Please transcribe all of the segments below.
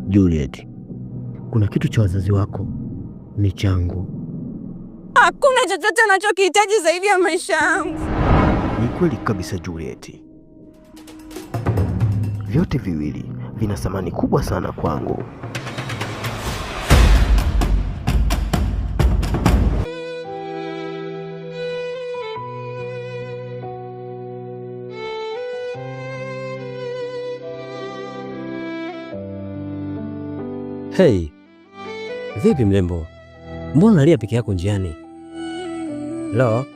Juliet, kuna kitu cha wazazi wako ni changu. Hakuna chochote anachokihitaji zaidi ya maisha yangu. Ni kweli kabisa Juliet. Vyote viwili vina thamani kubwa sana kwangu. Hey, vipi mrembo? Mbona unalia peke yako njiani? Lo?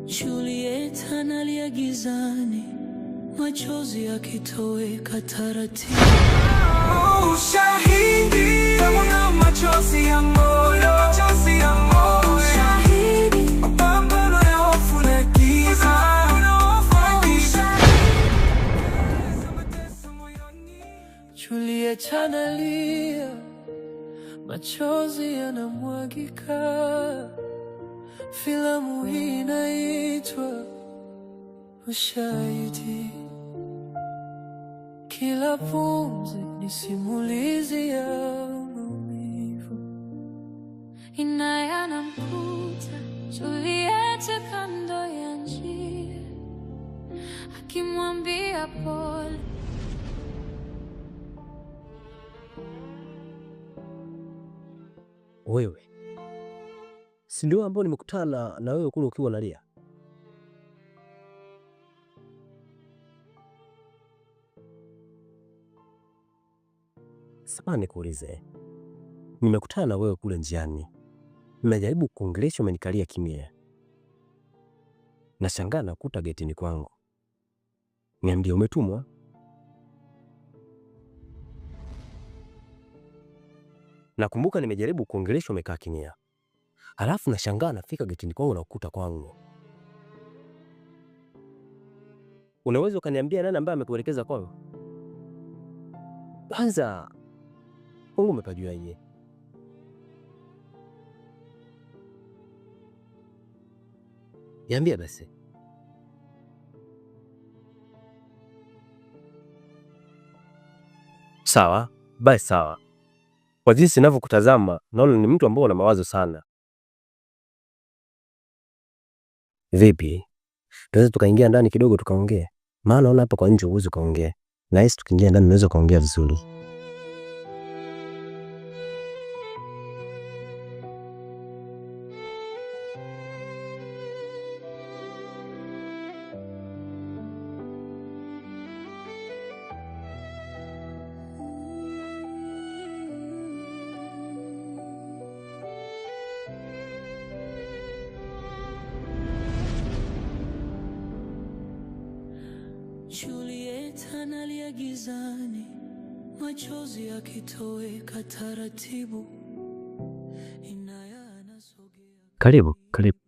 Juliet analia gizani, machozi yakitoweka taratibu. Ushahidi kama machozi ya moyo, machozi ya moyo. Ushahidi mapambano ya hofu na giza. Juliet analia, machozi yanamwagika. Filamu hii inaitwa Ushahidi. Kila pumzi ni simulizi ya maumivu. Inaya anamkuta Juliet kando ya njia, akimwambia pole. Wewe si ndio ambao nimekutana na wewe kule ukiwa unalia? Sasa nikuulize, nimekutana na wewe kule njiani, nimejaribu kuongelesha, umenikalia kimya. Nashangaa nakuta getini kwangu. Niambie, umetumwa? Nakumbuka nimejaribu kuongelesha, umekaa kimya. Halafu nashangaa nafika getini kwangu na ukuta kwangu. Unaweza ukaniambia nani ambaye amekuelekeza kwao? Kwanza Mungu umepajua yeye. Niambia basi. Sawa, basi sawa. Kwa jinsi ninavyokutazama, naona ni mtu ambaye una mawazo sana. Vipi? Tunaweza tukaingia ndani kidogo tukaongea? Maana naona hapa kwa nje huwezi kaongea. Na hisi tukiingia ndani tunaweza kaongea vizuri. Juliet analia gizani, machozi yakitoweka taratibu. Inaya anasogea. Karibu, karibu.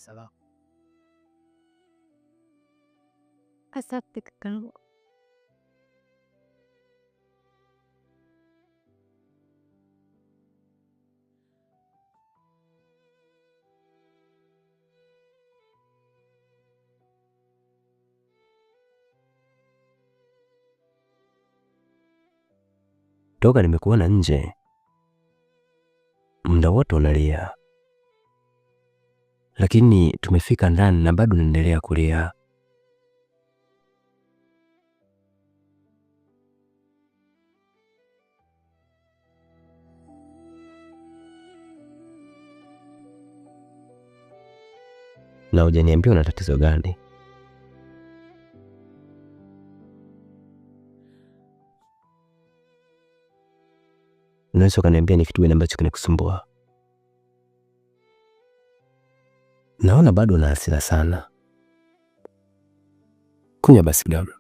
Sawa. Asante kakaangu. Toka nimekuona nje muda wote unalia, lakini tumefika ndani na bado unaendelea kulia. Na hujaniambia una tatizo gani? Unaweza kuniambia ni kitu gani ambacho kinakusumbua? Naona bado una hasira sana. Kunywa basi kidogo,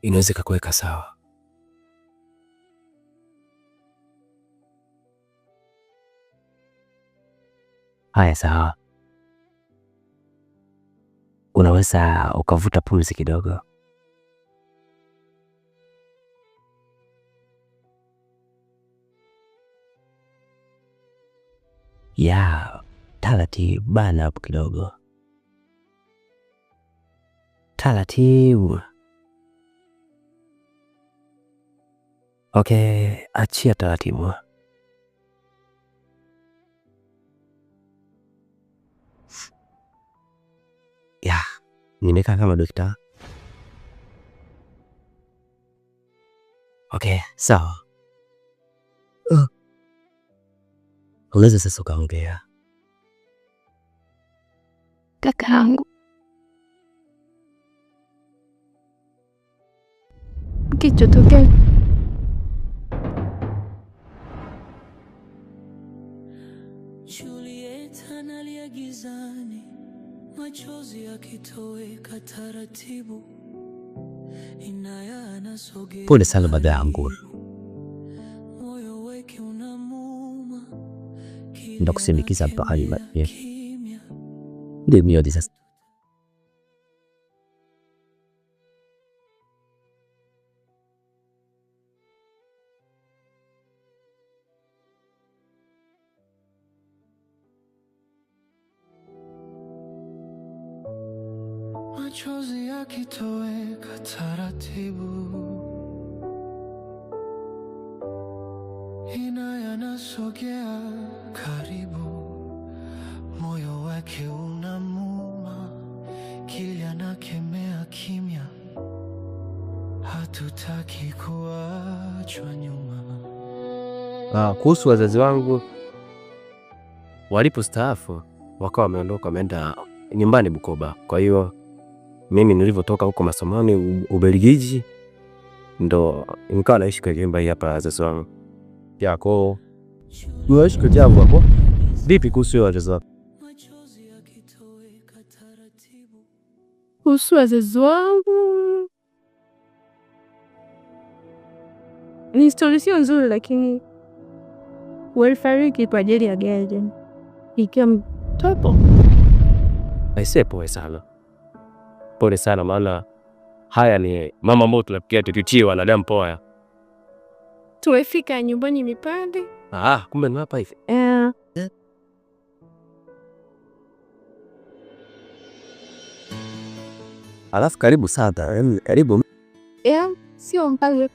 inaweza kukuweka sawa. Haya, sawa. Unaweza ukavuta pumzi kidogo. Ya, taratibu bana hapo kidogo. Taratibu. Okay, achia taratibu. Ya, nimekaa kama dokta. Okay, sawa. Unaweza sasa ukaongea. Kakaangu, kichotokea Juliet analia gizani, machozi yakitoweka taratibu. Inaya anasogea. Pole sana baba yangu. Moyo wake unamuuma. Ndakusindikiza pahali mapya. Ndio mimi sasa. Machozi yakitoweka taratibu. Inaya anasogea karibu. Moyo wake unamuuma, kile anakemea kimya. Hatutaki kuachwa nyuma. Kuhusu wazazi wangu, walipostaafu wakawa wameondoka, wameenda nyumbani Bukoba. Kwa hiyo mimi nilivyotoka huko masomoni Ubelgiji, ndo nikawa naishi kwa nyumba hii hapa wazazi wangu. Yako unaishi kwa jambo hapo? Vipi kuhusu wazazi wako? kuhusu wazazi wangu ni historia sio nzuri, lakini walifariki kwa ajili ya gari ikiwa mtoto. Aisee, pole sana. Pole sana, maana haya ni mama ambao tunapikia tukichia wanadamu poa. Tumefika nyumbani Mipande. Kumbe ni hapa hivi. Alafu karibu sana. Karibu. Sio mbali.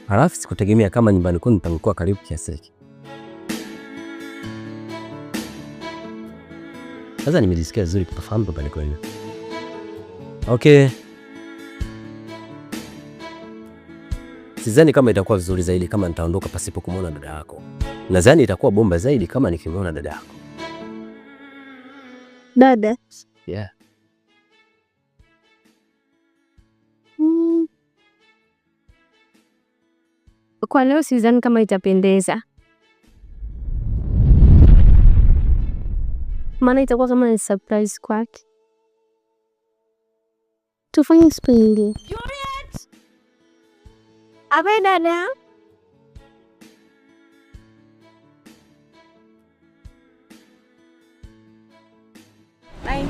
Halafu sikutegemea kama nyumbani kwenu nitakuwa karibu kiasi hiki. Sasa nimejisikia vizuri kufahamu baba ni kweli. Okay. Sidhani kama itakuwa vizuri zaidi kama nitaondoka pasipo kumuona dada yako. Nadhani itakuwa bomba zaidi kama nikimuona dada yako. Dada? Yeah. Kwa leo sidhani kama itapendeza. Maana itakuwa kama ni surprise kwake. Tufanye speli. Juliet! Abe dada. Bye.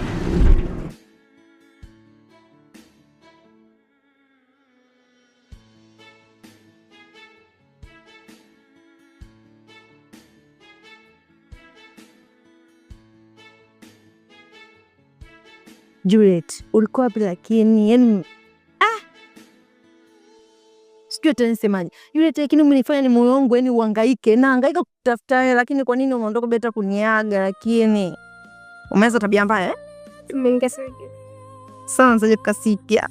Juliet, ulikuwa wapi lakini? Yaani sijui tena nisemaje. Juliet, lakini umenifanya ni moyo wangu yani uhangaike. Na hangaika kutafuta wewe, lakini kwa nini unaondoka bila kuniaga lakini? Umeanza tabia mbaya eh? Nimekasirika. Sana sije kukasikia.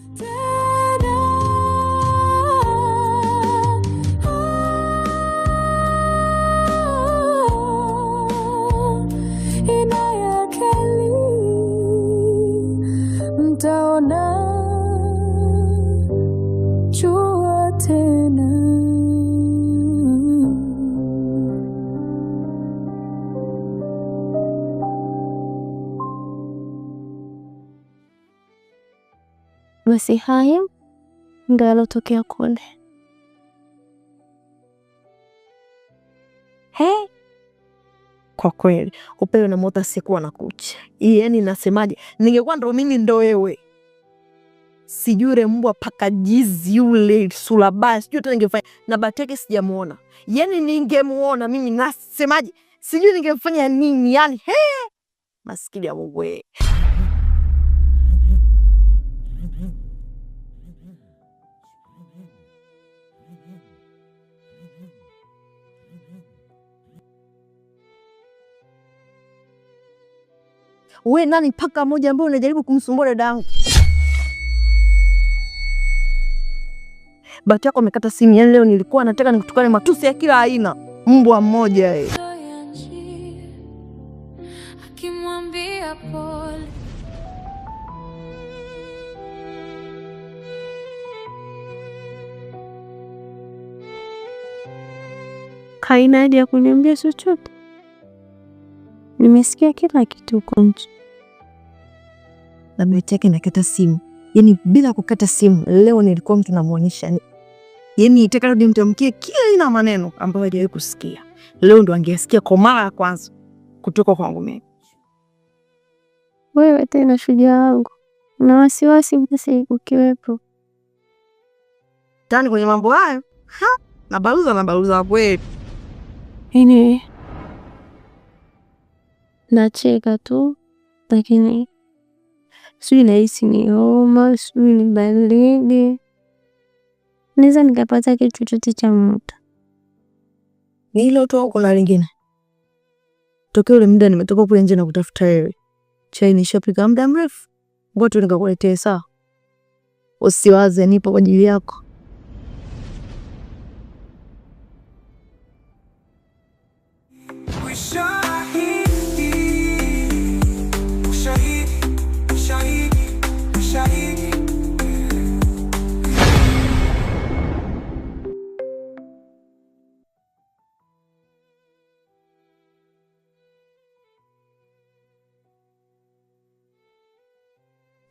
Mtaona jua tena. Basi haya ndio yalotokea kule. Kwa kweli, upele na mota sikuwa na kucha. Yaani nasemaje? Ningekuwa ndo mimi ndo wewe. Sijui yule mbwa paka jizi yule Sulabaya, sijui hata ningefanya na Bateke sijamuona. Yaani ningemuona mimi nasemaje? Sijui ningemfanya nini yani. Maskini ya Mungu wewe. We nani paka moja ambaye unajaribu kumsumbua dadangu? Bahati yako amekata simu. Yaani leo nilikuwa nataka nikutukane matusi ya kila aina. Mbwa mmoja yeye. Akimwambia pole. Haina haja ya kuniambia chochote. Nimesikia kila kitu huko nje. Na Bateke nakata simu. Yaani bila kukata simu leo nilikuwa mtu namuonyesha. Yaani itakarudi mtamkie kila ina maneno ambayo hajawahi kusikia. Leo ndo angesikia kwa mara ya kwanza kutoka kwangu mimi. Wewe tena shujaa wangu. Una wasiwasi basi ukiwepo. Tani kwenye mambo hayo. Na baruza kweli. Anyway. Nacheka tu, lakini sijui nahisi ni homa, sijui ni baridi. Naweza nikapata kitu chochote cha moto. Ni hilo tu au kuna lingine? Tokea ule muda nimetoka kule nje na kutafuta wewe. Chai nishapika muda mrefu. Ngoja tu nikakuletee sawa. Usiwaze, nipo kwa ajili yako.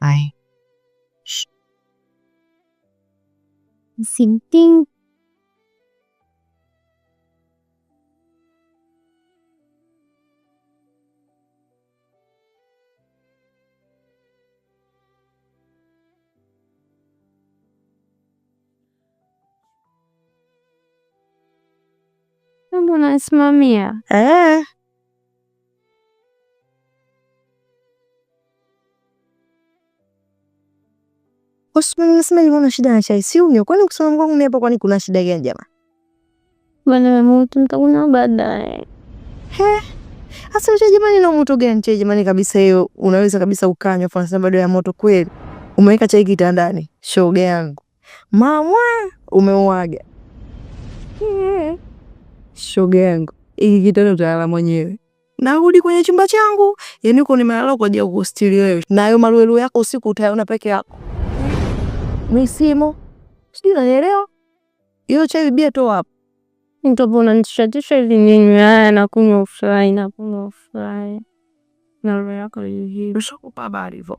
Ai. Simting. Mbona unasimamia? Nasema hivyo na shida na chai. Si unywe. Kwani kusema mwangu mimi hapa kwani kuna shida gani jamaa? Bwana mtu nitakunywa baadaye. Asa chai jamani na moto gani chai jamani kabisa hiyo. Unaweza kabisa ukanywa kwa sababu bado ya moto kweli. Umeweka chai kitandani. Shoga yangu. Mama umeuaga. Shoga yangu. Hiki kitanda utalala mwenyewe. Narudi kwenye chumba changu. Yaani uko nimelala kwa ajili ya kustiri wewe. Na hayo maluelu yako usiku utayaona peke yako. Misimo. Sijui unanielewa? Hiyo chai bia tu hapo. Nitopo unanishatisha ili ninywe haya na kunywa ufurahi na kunywa ufurahi. Na roho yako hiyo. Ushakupa habari hivyo.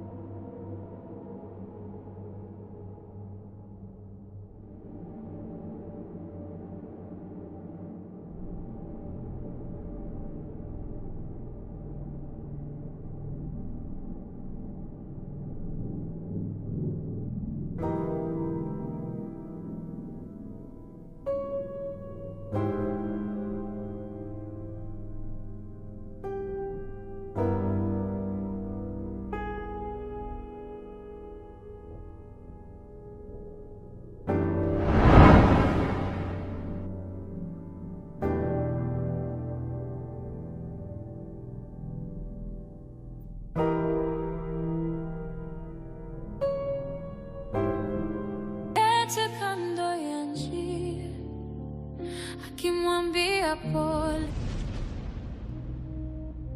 yote kando ya njia, akimwambia pole.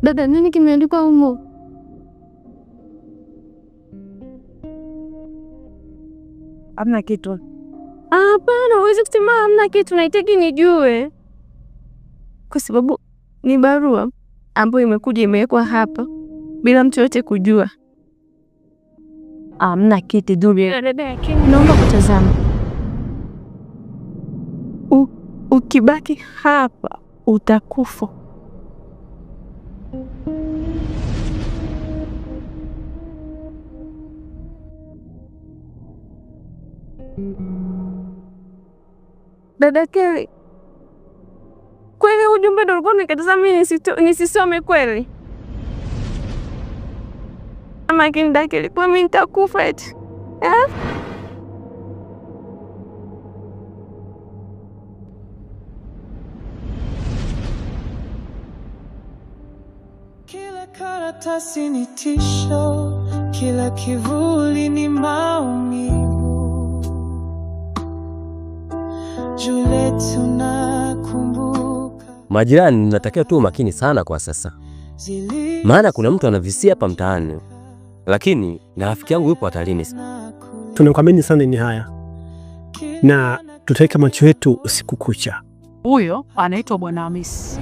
Dada, nini kimeandikwa humo? Hamna kitu. Hapana, huwezi kusema hamna kitu, nahitaji nijue. Kwa sababu ni barua ambayo imekuja imewekwa hapa bila mtu yote kujua. Hamna kitu Dubia. Dada, naomba kutazama. Ukibaki hapa utakufa. Dada Kelly, kweli ujumbe ndio ulikuwa nikatazama mimi nisisome kweli? Ama kinda Kelly, kwa mimi nitakufa eti. Kila karatasi ni tisho, kila kivuli ni maumivu. Juliet, unakumbuka? Majirani, natakiwa tu makini sana kwa sasa, maana kuna mtu anavisia hapa mtaani, lakini na rafiki yangu yupo hatarini. Tunakuamini sana ni haya, na tutaweka macho yetu usiku kucha. Huyo anaitwa Bwana Hamisi.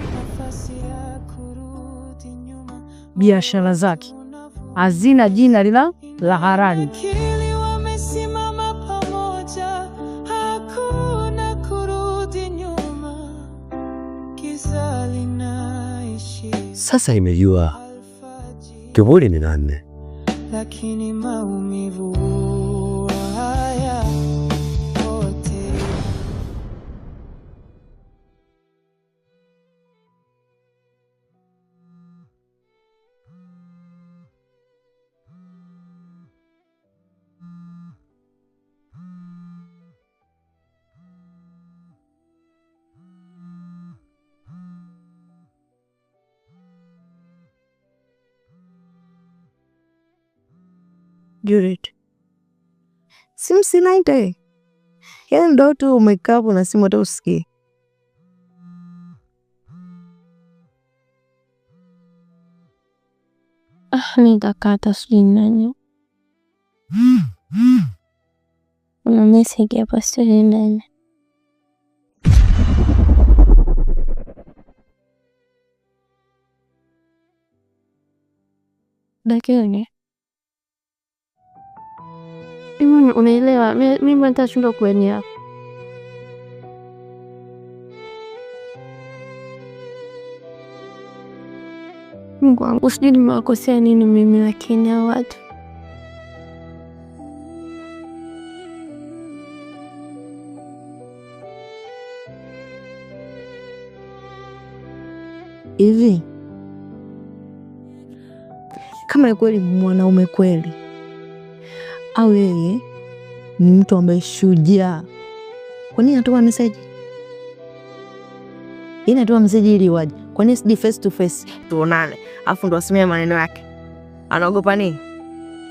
Biashara zake hazina jina lila la harani. Sasa imejua kivuli ni nani. Lakini maumivu haya yote. Juliet, simu sinaite. Yaani ndo tu umekaa hapo na simu hata usikie. Nitakata sijui nani. Una message hapa sijui nani. Dakini. Unaelewa, mimi nitashindwa kuenea. Mungu wangu, sijui nimewakosea nini mimi, lakini hao watu. Hivi kama ni kweli mwanaume kweli, au yeye ni mtu ambaye shujaa, kwa nini anatoa message? Yeye anatoa message ili waje. Kwa nini sidi face to face tuonane, afu ndo asimie maneno yake? Anaogopa nini?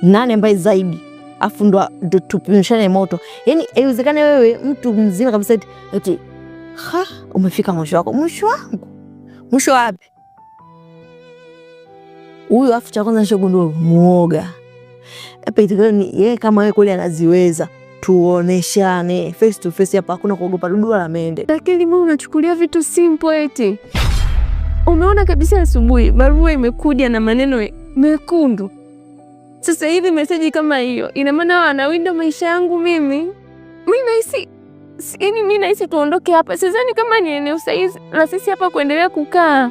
Nani ambaye zaidi? Afu ndo tupimishane moto. Yaani haiwezekani wewe mtu mzima kabisa eti umefika mwisho wako. Mwisho wangu? Mwisho wapi? Huyu afu cha kwanza nishogundua muoga. Hapa itikani yeye kama wewe kweli anaziweza, tuoneshane face to face hapa, hakuna kuogopa dudu wala mende. Lakini mbona unachukulia vitu simple eti? Umeona kabisa asubuhi barua imekuja na maneno mekundu. Sasa hivi message kama hiyo ina maana anawinda maisha yangu mimi. Mimi nahisi tuondoke hapa. Sidhani kama ni eneo sahihi la sisi hapa kuendelea kukaa.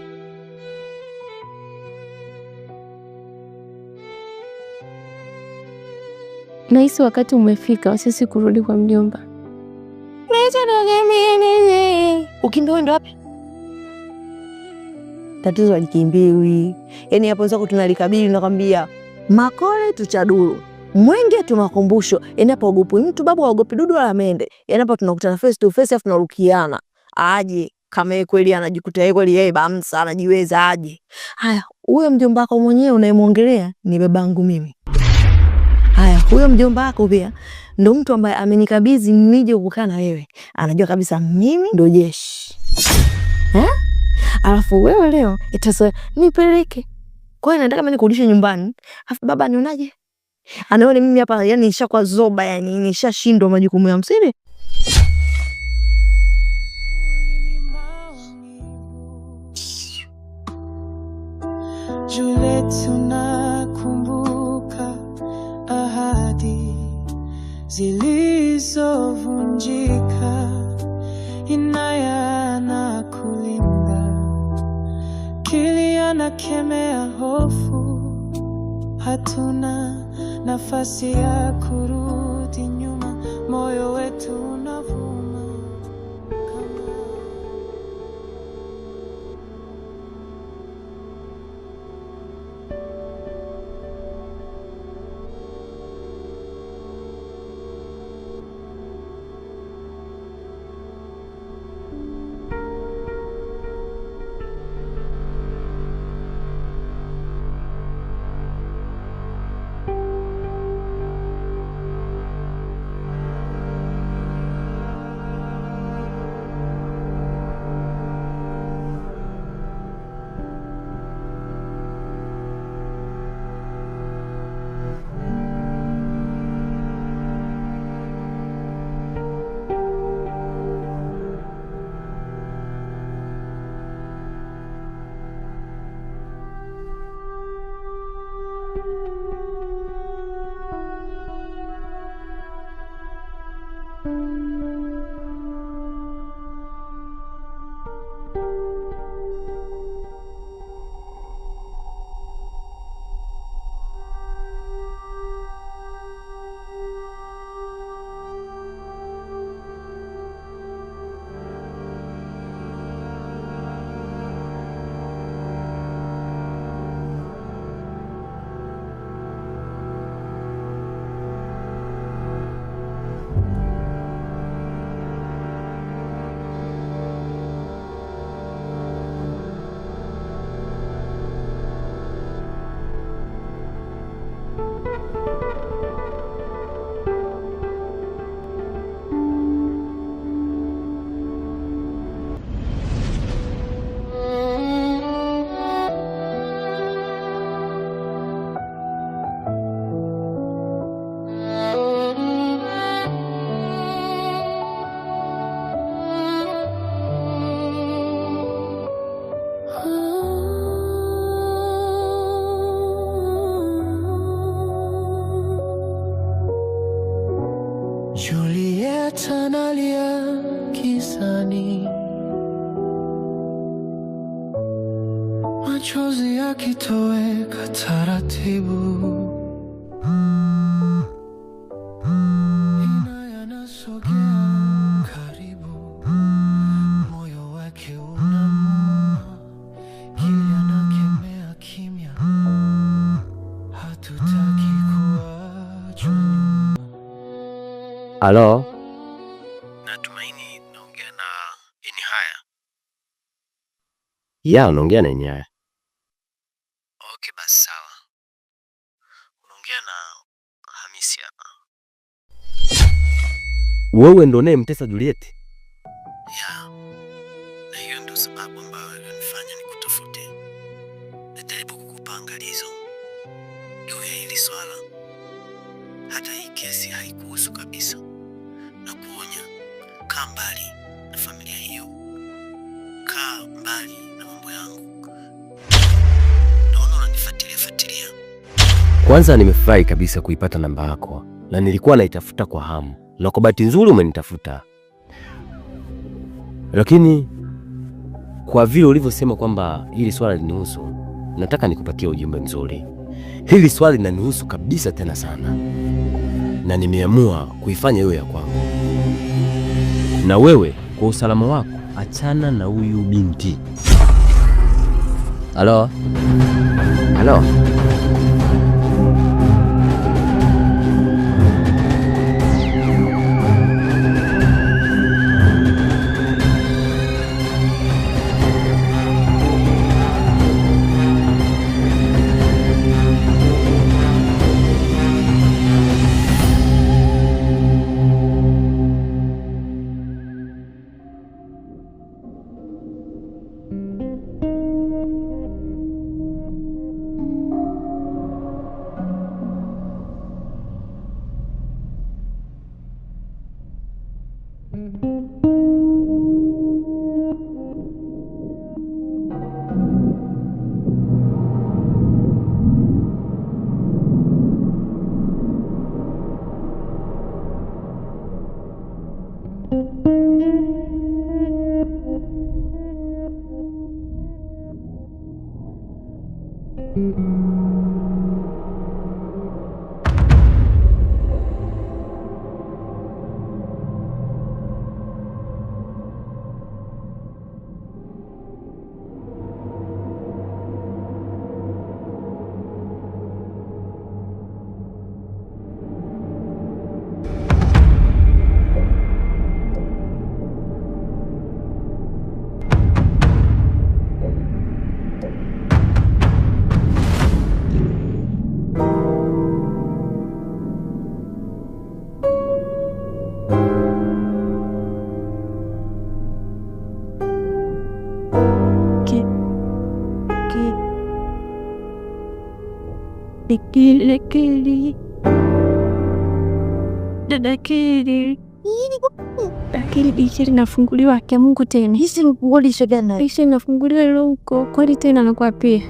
Nahisi wakati umefika wa sisi kurudi kwa mjomba. Ukimbia ndo wapi? Tatizo alikimbiwi. Yaani hapo zako tunalikabili, nakwambia makole tuchaduru, mwenge tumakumbusho. Yaani hapo ogopi mtu babu, ogopi dudu wala mende. Yaani hapo tunakutana face to face afu tunarukiana. Aje kama yeye kweli anajikuta yeye kweli yeye bamsa anajiweza aje. Haya, huyo mjomba wako mwenyewe unayemwongelea ni babangu mimi. Haya, huyo mjomba wako pia ndo mtu ambaye amenikabidhi nije kukaa na wewe. Anajua kabisa mimi ndo jeshi. Alafu wewe leo itasema nipeleke. Kwa hiyo nataka mimi nikurudishe nyumbani. Alafu baba anionaje? Anaona mimi hapa yani nishakuwa zoba, yani nishashindwa majukumu ya msiri. Juliet, tunakumbuka ahadi zilizovunjika. Inaya na kulinda, Kilia na kemea hofu. Hatuna nafasi ya kurudi nyuma, moyo wetu unavuma. Juliet analia gizani, machozi yakitoweka taratibu. Inaya anasogea karibu, moyo wake unamuuma. Kilia anakemea kimya, hatutaki kuachwa nyuma. Halo? Natumaini naongea na Inaya. Ya, naongea na Inaya. Okay, basi sawa. Unaongea na Hamisi hapa. Wewe ndo unayemtesa Juliet? Ya. Na hiyo ndio sababu ambayo ilinifanya nikutafute. Najaribu kukupa angalizo juu ya hili swala. Hata hii kesi haikuhusu kabisa. Na kuonya, kaa mbali na familia hiyo. Kaa mbali na mambo yangu. Naona unanifuatilia. Kwanza nimefurahi kabisa kuipata namba yako. Na nilikuwa naitafuta kwa hamu. Na kwa bahati nzuri umenitafuta. Lakini kwa vile ulivyosema kwamba hili swala linihusu, nataka nikupatie ujumbe mzuri. Hili swala linanihusu kabisa tena sana. Na nimeamua kuifanya iwe ya kwangu. Na wewe kwa usalama wako achana na huyu binti. Halo? Halo? Dakili dirisha linafunguliwa, kia Mungu tena. Hisi mkulisha gana. Dirisha linafunguliwa leo huko. Kwani tena nakuwa pia.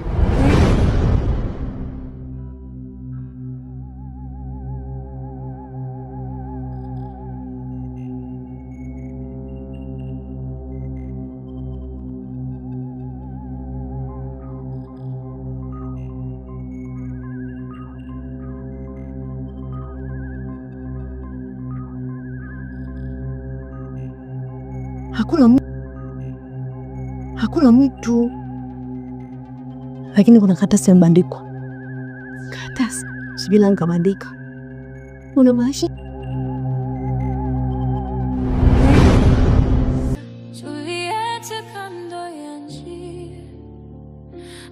Hakuna mtu. Lakini kuna karatasi imebandikwa. Karatasi? Sibila nikabandika. Una maisha? Juliet kando ya njia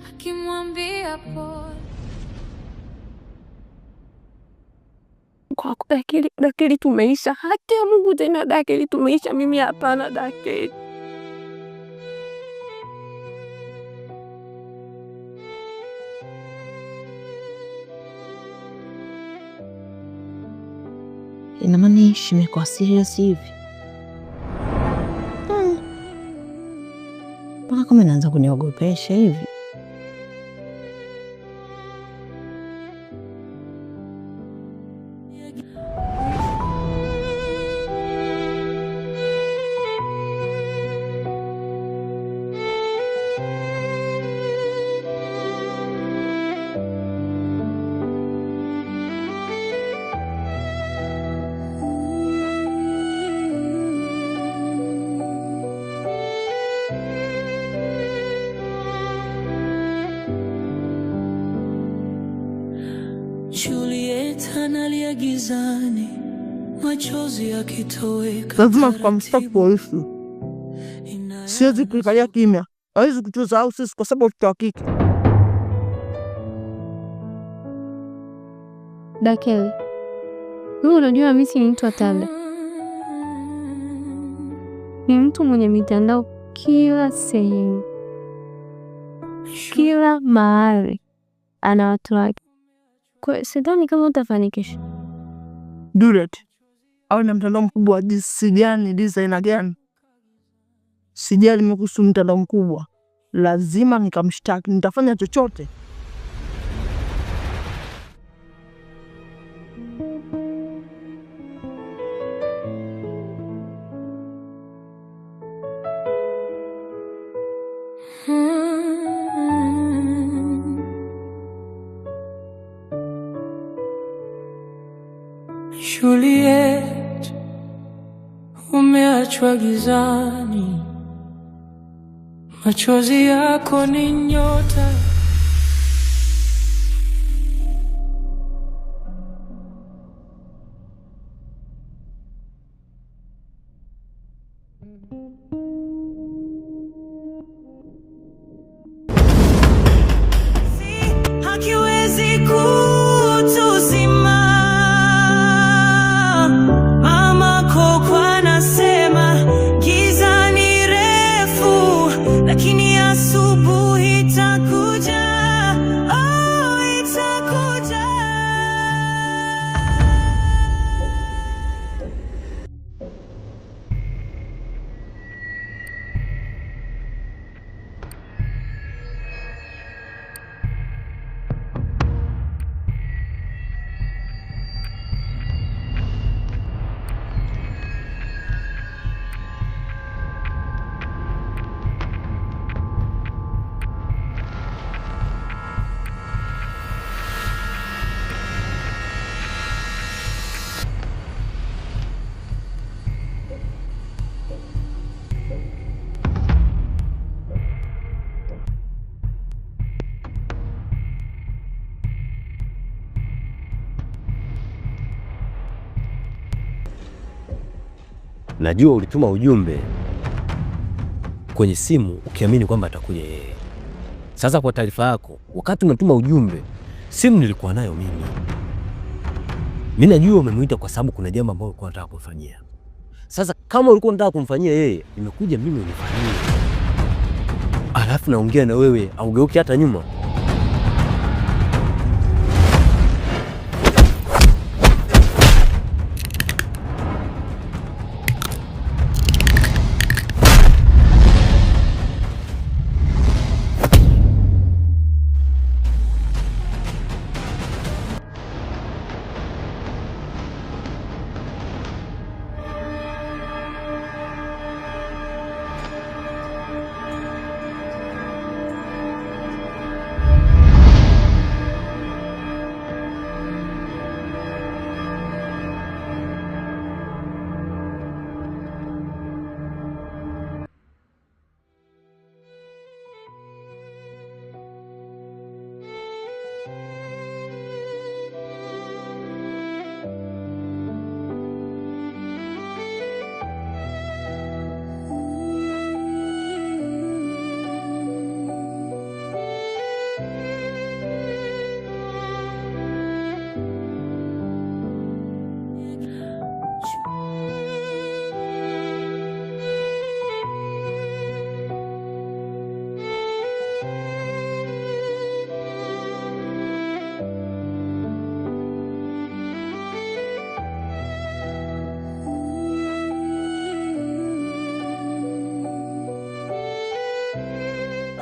akimwambia pole. Kwa Dakili tumeisha. Haki ya Mungu tena Dakili tumeisha. Mimi hapana Dakili. Ina maana ishi imekuwa serious hivi. Mpaka kama inaanza kuniogopesha hivi. Juliet analia gizani, machozi yakitoweka. Lazima tukamstop polisi. Siwezi kuikalia kimya. Hawezi kutuza au sisi kwa sababu watoto wa kike. Dakili, wewe unajua mimi si mtu atale. Ni mtu mwenye mitandao kila sehemu. Kila mahali ana watu wake. Kwa sidhani kama utafanikisha. Juliet, au na mtandao mkubwa wa jinsi gani, design gani? Sijali nimekuhusu mtandao mkubwa. Lazima nikamshtaki, nitafanya chochote. Juliet, umeachwa gizani, machozi yako ni nyota. Hakiwezi kutuzima. Mama Kokwa anasema giza ni refu, lakini asubuhi itakuja. Oh, itakuja. najua ulituma ujumbe kwenye simu ukiamini kwamba atakuja yeye. Sasa kwa taarifa yako, wakati unatuma ujumbe, simu nilikuwa nayo mimi. Mimi najua umemuita kwa sababu kuna jambo ambalo ulikuwa unataka kumfanyia. Sasa kama ulikuwa unataka kumfanyia yeye, nimekuja mimi unifanyie. Alafu naongea na wewe, augeuki hata nyuma.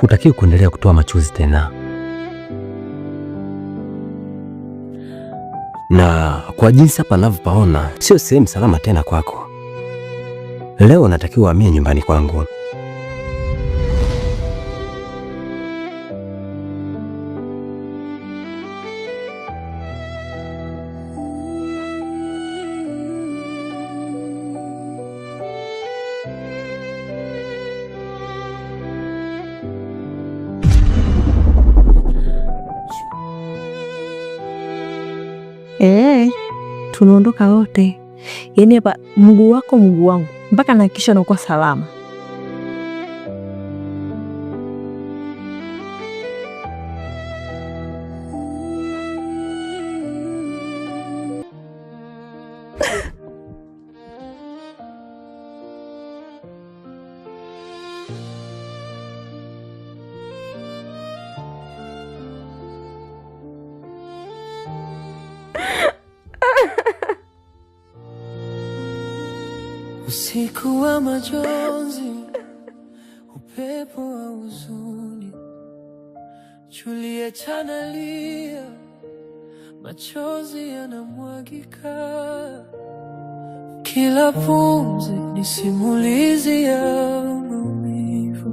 Hutakiwi kuendelea kutoa machozi tena. Na kwa jinsi hapa ninavyopaona, sio sehemu salama tena kwako. Leo natakiwa uhamie nyumbani kwangu. Tunaondoka wote. Yaani hapa mguu wako mguu wangu mpaka nahakikisha nakuwa salama. Usiku wa majonzi, upepo wa huzuni, Juliet analia, machozi yanamwagika. Kila pumzi ni simulizi ya maumivu.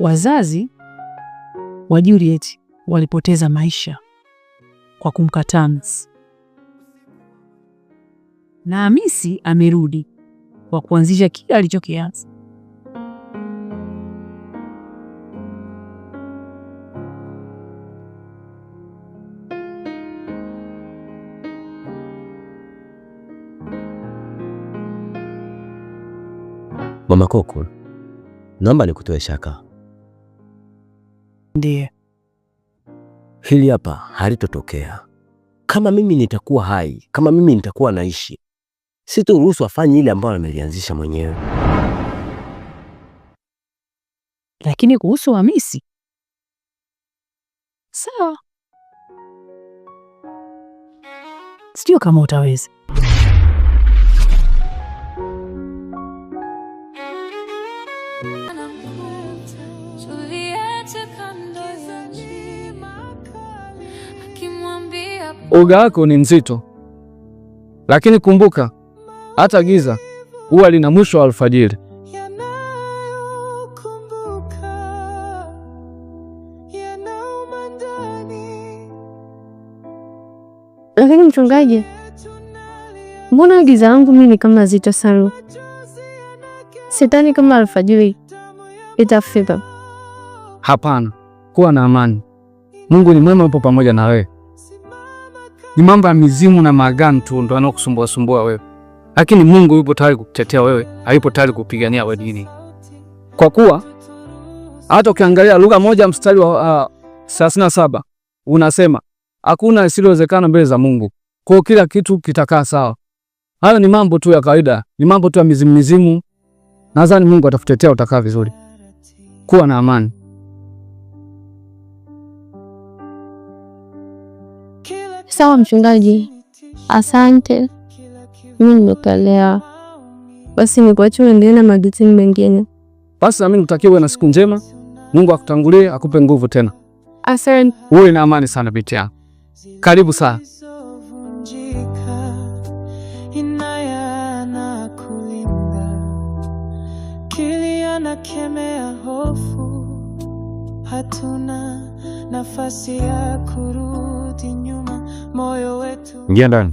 Wazazi wa Juliet walipoteza maisha kwa kumkataa Hamisi. Na Hamisi amerudi kwa kuanzisha kile alichokianza. Mama Koko, naomba nikutoe shaka. Ndiye. Hili hapa halitotokea. Kama mimi nitakuwa hai, kama mimi nitakuwa naishi, sitoruhusu afanye ile ambayo amelianzisha mwenyewe. Lakini kuhusu Hamisi, sawa, sio kama utaweza. Uga wako ni nzito, lakini kumbuka, hata giza huwa lina mwisho wa alfajiri. Lakini mchungaji, mbona giza langu mimi ni kama zito sana? Sidhani kama alfajiri itafika. Hapana, kuwa na amani. Mungu ni mwema, yupo pamoja na wewe. ni mambo ya mizimu na maagano tu ndo yanayokusumbua sumbua wewe. Lakini Mungu yupo tayari kukutetea wewe, hayupo tayari kupigania wewe dini. Kwa kuwa hata ukiangalia Luka 1 mstari wa 37 unasema hakuna lisilowezekana mbele za Mungu. Kwa kila kitu kitakaa sawa. Hayo ni mambo tu ya kawaida, ni mambo tu ya mizimu. Nadhani Mungu atakutetea, utakaa vizuri. Kuwa na amani. Sawa mchungaji, asante. Mimi nimekuelewa. Basi nikuache uendelee na magazini mengine. Basi na mimi nitakiwa na siku njema. Mungu akutangulie, akupe nguvu tena. Asante. Uwe na amani sana binti yangu. Karibu sana. Kemea hofu, hatuna nafasi ya kurudi nyuma, moyo wetu. Ingia ndani.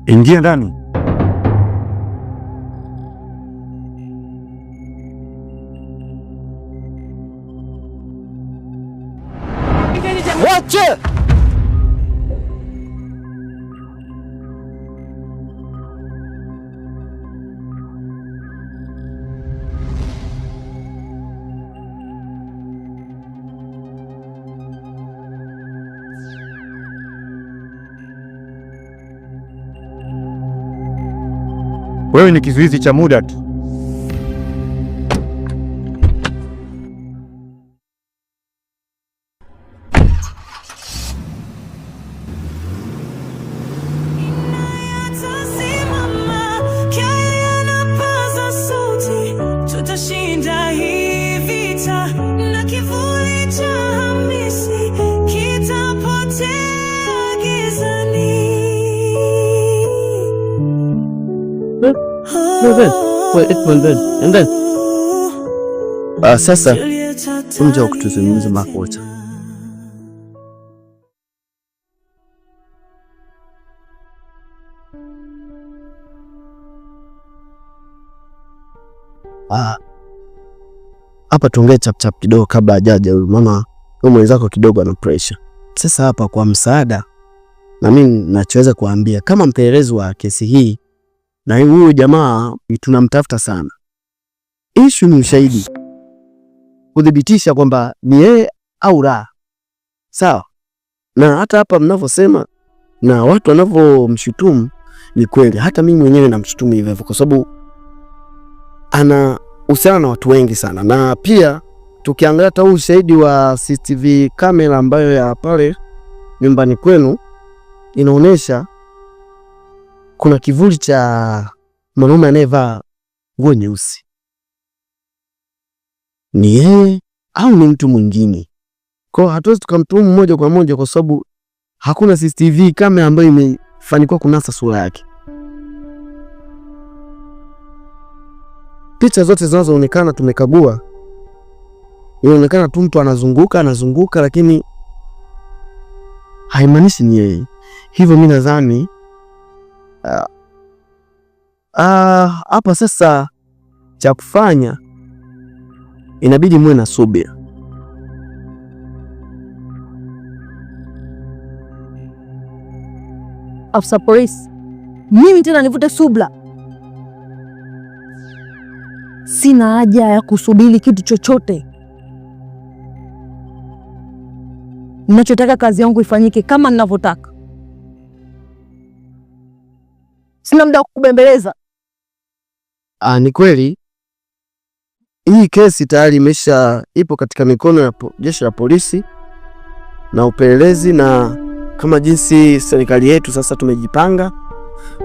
Ingia ndani. Wache! Wewe ni kizuizi cha muda tu. Tutashinda hii vita na kivuli cha Hamisi kitapotea gizani. Sasa unja kutuzungumza makocha. Hapa tuongee chap kidogo kabla hajaja huyu mama. Huyu mwenzako kidogo ana pressure. Sasa hapa kwa msaada na mimi ninachoweza kuambia kama mpelelezi wa kesi hii, na huyu jamaa tunamtafuta sana. Issue ni ushahidi kudhibitisha kwamba ni yeye au la. Sawa? Na hata hapa mnavyosema na watu wanavyomshutumu ni kweli. Hata mimi mwenyewe namshutumu hivyo kwa sababu ana uhusiano na watu wengi sana. Na pia tukiangalia hata ushahidi wa CCTV kamera ambayo ya pale nyumbani kwenu inaonyesha kuna kivuli cha mwanaume anayevaa nguo nyeusi. Ni yeye au ni mtu mwingine? Kwa hatuwezi tukamtuhumu moja kwa moja kwa sababu hakuna CCTV kamera ambayo imefanikiwa kunasa sura yake. Picha zote zinazoonekana tumekagua, inaonekana tu mtu anazunguka lakini haimaanishi ni yeye. Hivyo mimi nadhani hapa sasa cha kufanya inabidi muwe na subira. Afisa polisi, mimi tena nivute subira? Sina haja ya kusubiri kitu chochote. Ninachotaka kazi yangu ifanyike kama ninavyotaka. Sina muda wa kukubembeleza. Ni kweli hii kesi tayari ipo katika mikono ya jeshi la polisi na upelelezi, na kama jinsi serikali yetu sasa tumejipanga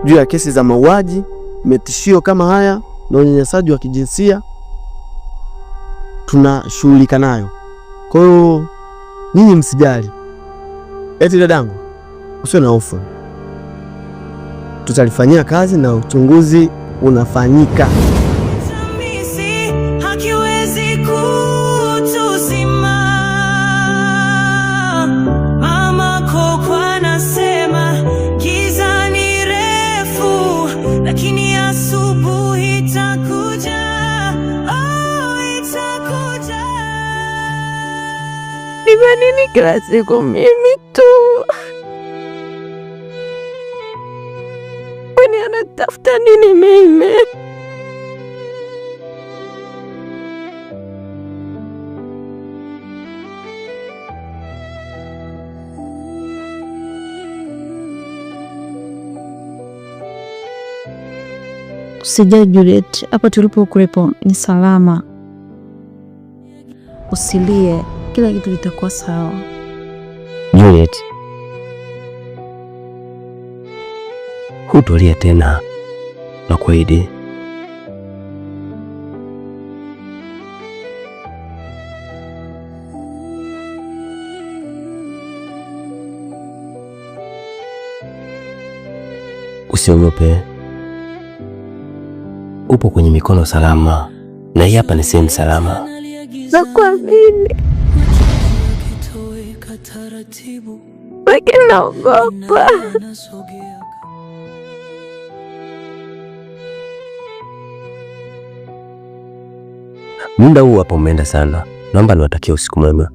juu ya kesi za mauaji, metishio kama haya na unyanyasaji wa kijinsia tunashughulika nayo. Kwa hiyo ninyi msijali. Eti dadangu, usiwe na hofu. Tutalifanyia kazi na uchunguzi unafanyika. Hakiwezi kutuzima. Mama Kokwa anasema giza ni refu, lakini asubuhi itakuja. Oh, itakuja. Ananiuliza nini kila siku? Mimi tu. Kwani anatafuta nini mimi? Usijali Juliet, hapa tulipokuwepo ni salama. Usilie, kila kitu kitakuwa sawa. Juliet, hutolia tena, nakuahidi. Usiogope, upo kwenye mikono salama, na hii hapa ni sehemu salama. Nakuamini, lakini naogopa. Muda huu hapa umeenda sana. Naomba niwatakie usiku mwema.